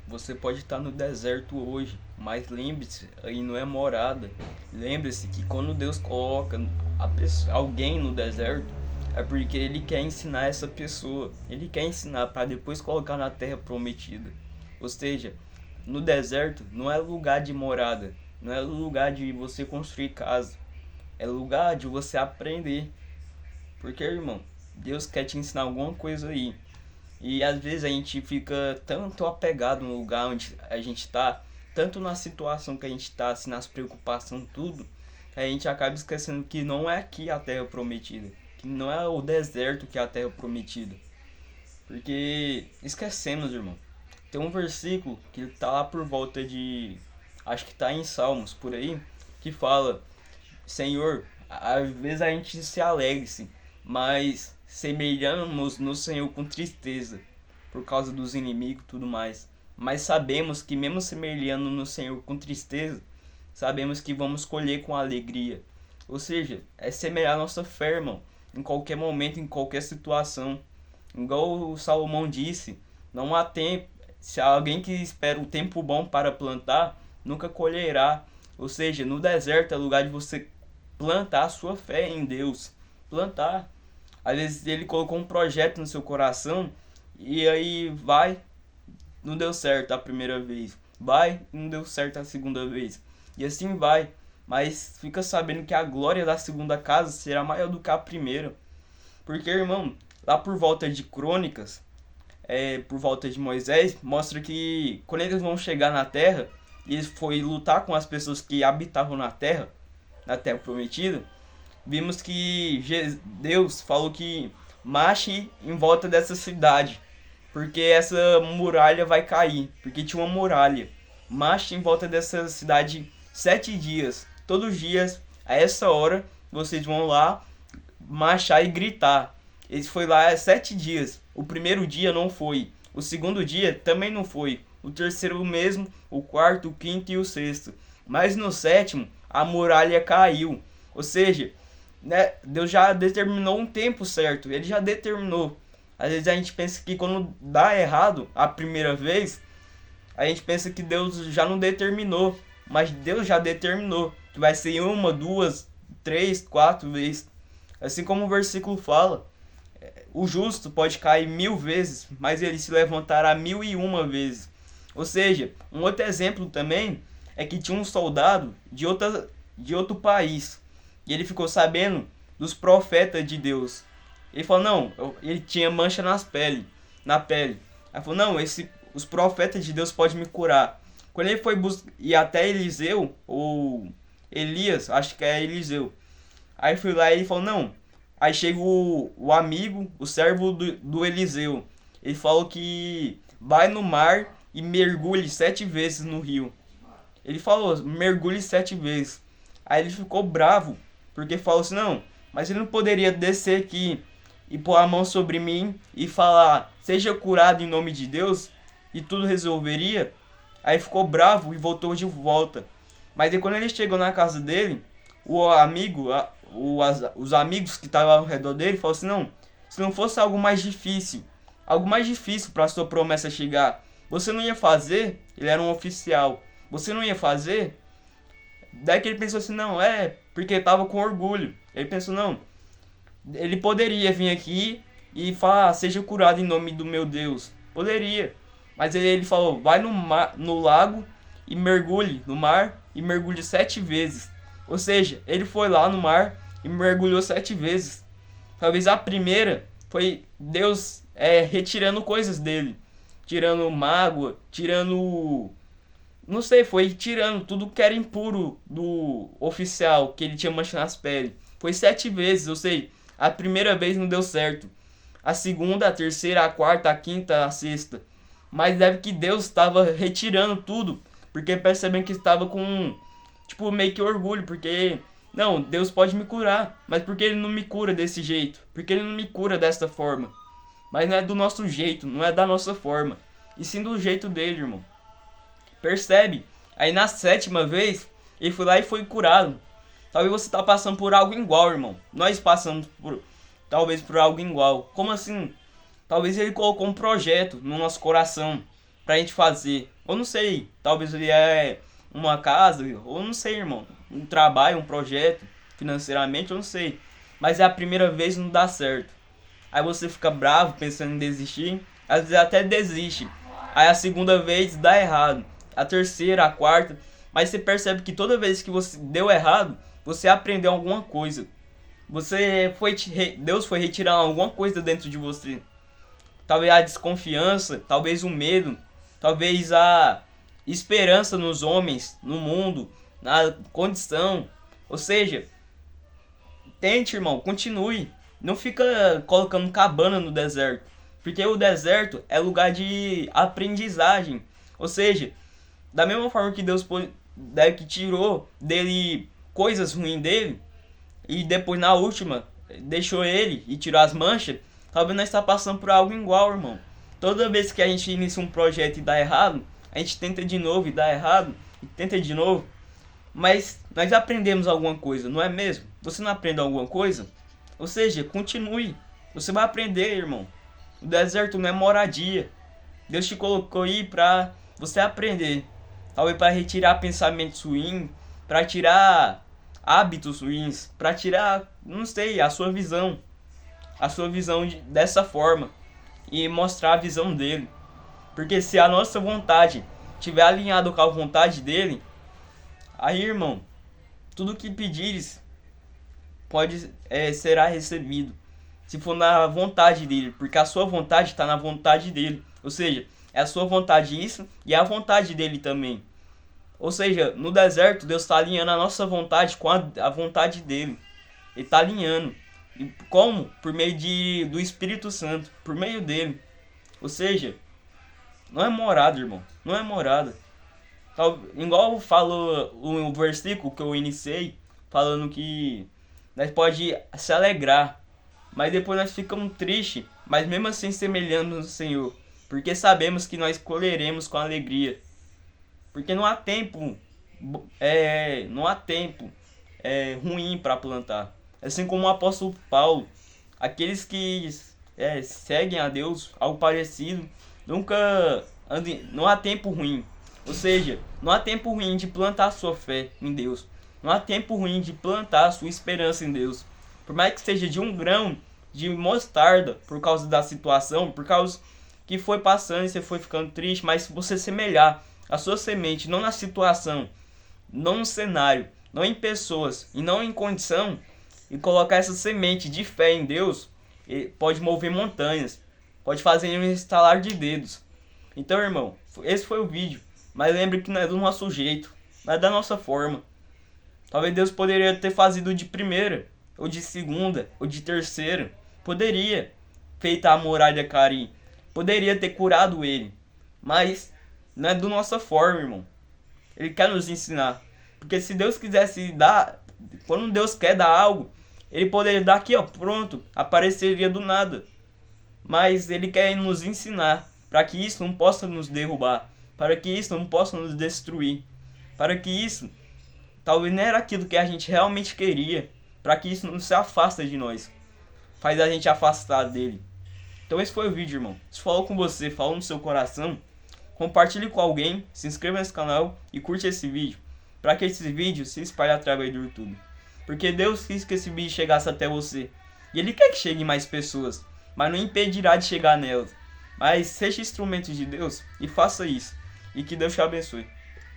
Você pode estar no deserto hoje, mas lembre-se, aí não é morada. Lembre-se que quando Deus coloca alguém no deserto, é porque Ele quer ensinar essa pessoa. Ele quer ensinar para depois colocar na terra prometida. Ou seja, no deserto não é lugar de morada, não é lugar de você construir casa, é lugar de você aprender. Porque, irmão, Deus quer te ensinar alguma coisa aí. E às vezes a gente fica tanto apegado no lugar onde a gente está, tanto na situação que a gente está, assim, nas preocupações, tudo, que a gente acaba esquecendo que não é aqui a terra prometida, que não é o deserto que é a terra prometida. Porque esquecemos, irmão. Tem um versículo que tá lá por volta de, acho que tá em Salmos por aí, que fala: Senhor, às vezes a gente se alegra, sim, mas semelhamos no Senhor com tristeza, por causa dos inimigos e tudo mais. Mas sabemos que mesmo semelhando no Senhor com tristeza, sabemos que vamos colher com alegria. Ou seja, é semelhar a nossa fé, irmão, em qualquer momento, em qualquer situação. Igual o Salomão disse, não há tempo. Se alguém que espera o tempo bom para plantar, nunca colherá. Ou seja, no deserto é lugar de você plantar a sua fé em Deus. Plantar. Às vezes ele colocou um projeto no seu coração e aí vai, não deu certo a primeira vez. Vai, não deu certo a segunda vez. E assim vai. Mas fica sabendo que a glória da segunda casa será maior do que a primeira. Porque, irmão, lá por volta de Crônicas, por volta de Moisés, mostra que quando eles vão chegar na terra, e eles foi lutar com as pessoas que habitavam na terra prometida, vimos que Deus falou que marche em volta dessa cidade, porque essa muralha vai cair, porque tinha uma muralha. Marche em volta dessa cidade 7 dias. Todos os dias, a essa hora, vocês vão lá marchar e gritar. Ele foi lá 7 dias. O primeiro dia não foi. O segundo dia também não foi. O terceiro mesmo, o quarto, o quinto e o sexto. Mas no sétimo, a muralha caiu. Ou seja, né, Deus já determinou um tempo certo. Ele já determinou. Às vezes a gente pensa que quando dá errado a primeira vez, a gente pensa que Deus já não determinou. Mas Deus já determinou que vai ser uma, duas, três, quatro vezes. Assim como o versículo fala, o justo pode cair 1000 vezes, mas ele se levantará 1001 vezes. Ou seja, um outro exemplo também é que tinha um soldado de outro país. E ele ficou sabendo dos profetas de Deus. Ele falou, não, ele tinha mancha na pele. Aí falou, não, os profetas de Deus podem me curar. Quando ele foi ir até Eliseu, ou Elias, acho que é Eliseu. Aí fui lá e ele falou, não. Aí chega o amigo, o servo do Eliseu. Ele falou que vai no mar e mergulhe 7 vezes no rio. Ele falou, mergulhe 7 vezes. Aí ele ficou bravo, porque falou assim, não, mas ele não poderia descer aqui e pôr a mão sobre mim e falar, seja curado em nome de Deus, e tudo resolveria. Aí ficou bravo e voltou de volta. Mas aí quando ele chegou na casa dele, o amigo, os amigos que estavam ao redor dele falaram assim, não, se não fosse algo mais difícil para a sua promessa chegar, você não ia fazer? Ele era um oficial. Você não ia fazer? Daí que ele pensou assim, não, porque ele estava com orgulho. Ele pensou, não, ele poderia vir aqui e falar, seja curado em nome do meu Deus. Poderia. Mas ele falou, vai no lago e mergulhe no mar e mergulhe 7 vezes. Ou seja, ele foi lá no mar e mergulhou 7 vezes. Talvez a primeira foi Deus retirando coisas dele. Tirando mágoa, tirando... Não sei, foi tirando tudo que era impuro do oficial, que ele tinha mancha nas peles. Foi 7 vezes, ou seja, a primeira vez não deu certo. A segunda, a terceira, a quarta, a quinta, a sexta. Mas deve que Deus estava retirando tudo, porque percebendo que estava com, tipo, meio que orgulho, porque, não, Deus pode me curar, mas por que ele não me cura desse jeito? Por que ele não me cura dessa forma? Mas não é do nosso jeito, não é da nossa forma, e sim do jeito dele, irmão. Percebe? Aí na sétima vez, ele foi lá e foi curado. Talvez você tá passando por algo igual, irmão. Nós passamos talvez por algo igual. Como assim? Talvez ele colocou um projeto no nosso coração pra gente fazer. Ou não sei, talvez ele é uma casa, ou não sei, irmão, um trabalho, um projeto, financeiramente, eu não sei. Mas é a primeira vez e não dá certo. Aí você fica bravo, pensando em desistir, às vezes até desiste. Aí a segunda vez dá errado, a terceira, a quarta, mas você percebe que toda vez que você deu errado, você aprendeu alguma coisa. Deus foi retirando alguma coisa dentro de você. Talvez a desconfiança, talvez o medo, talvez a esperança nos homens, no mundo, na condição. Ou seja, tente, irmão, continue. Não fica colocando cabana no deserto. Porque o deserto é lugar de aprendizagem. Ou seja, da mesma forma que Deus que tirou dele coisas ruins dele, e depois na última deixou ele e tirou as manchas, talvez nós está passando por algo igual, irmão. Toda vez que a gente inicia um projeto e dá errado, a gente tenta de novo e dá errado, e tenta de novo. Mas nós aprendemos alguma coisa, não é mesmo? Você não aprende alguma coisa? Ou seja, continue. Você vai aprender, irmão. O deserto não é moradia. Deus te colocou aí para você aprender. Talvez para retirar pensamentos ruins, para tirar hábitos ruins, para tirar, não sei, a sua visão. A sua visão dessa forma. E mostrar a visão dele. Porque se a nossa vontade estiver alinhada com a vontade dele, aí, irmão, tudo que pedires será recebido. Se for na vontade dele, porque a sua vontade está na vontade dele. Ou seja, é a sua vontade isso e é a vontade dele também. Ou seja, no deserto, Deus está alinhando a nossa vontade com a vontade dele. Ele está alinhando. E como? Por meio do Espírito Santo, por meio dele. Ou seja, não é morada, irmão. Não é morada. Igual falou o versículo que eu iniciei, falando que nós pode se alegrar, mas depois nós ficamos tristes, mas mesmo assim semelhando no Senhor, porque sabemos que nós colheremos com alegria. Porque não há tempo ruim para plantar. Assim como o apóstolo Paulo, aqueles que seguem a Deus, algo parecido, não há tempo ruim. Ou seja, não há tempo ruim de plantar a sua fé em Deus. Não há tempo ruim de plantar a sua esperança em Deus. Por mais que seja de um grão de mostarda, por causa da situação, por causa que foi passando e você foi ficando triste, mas se você semelhar a sua semente, não na situação, não no cenário, não em pessoas e não em condição, e colocar essa semente de fé em Deus, pode mover montanhas, pode fazer um estalar de dedos. Então, irmão, esse foi o vídeo. Mas lembre que não é do nosso jeito, não é da nossa forma. Talvez Deus poderia ter fazido de primeira, ou de segunda, ou de terceira. Poderia feito a muralha cair. Poderia ter curado ele. Mas não é da nossa forma, irmão. Ele quer nos ensinar. Porque se Deus quisesse dar, quando Deus quer dar algo, ele poderia dar aqui, ó, pronto, apareceria do nada. Mas ele quer nos ensinar, para que isso não possa nos derrubar, para que isso não possa nos destruir, para que isso talvez não era aquilo que a gente realmente queria, para que isso não se afasta de nós, faz a gente afastar dele. Então esse foi o vídeo, irmão. Se falou com você, falou no seu coração, compartilhe com alguém, se inscreva nesse canal e curte esse vídeo, para que esse vídeo se espalhe através do YouTube. Porque Deus quis que esse vídeo chegasse até você, e Ele quer que chegue mais pessoas, mas não impedirá de chegar nelas. Mas seja instrumento de Deus e faça isso. E que Deus te abençoe.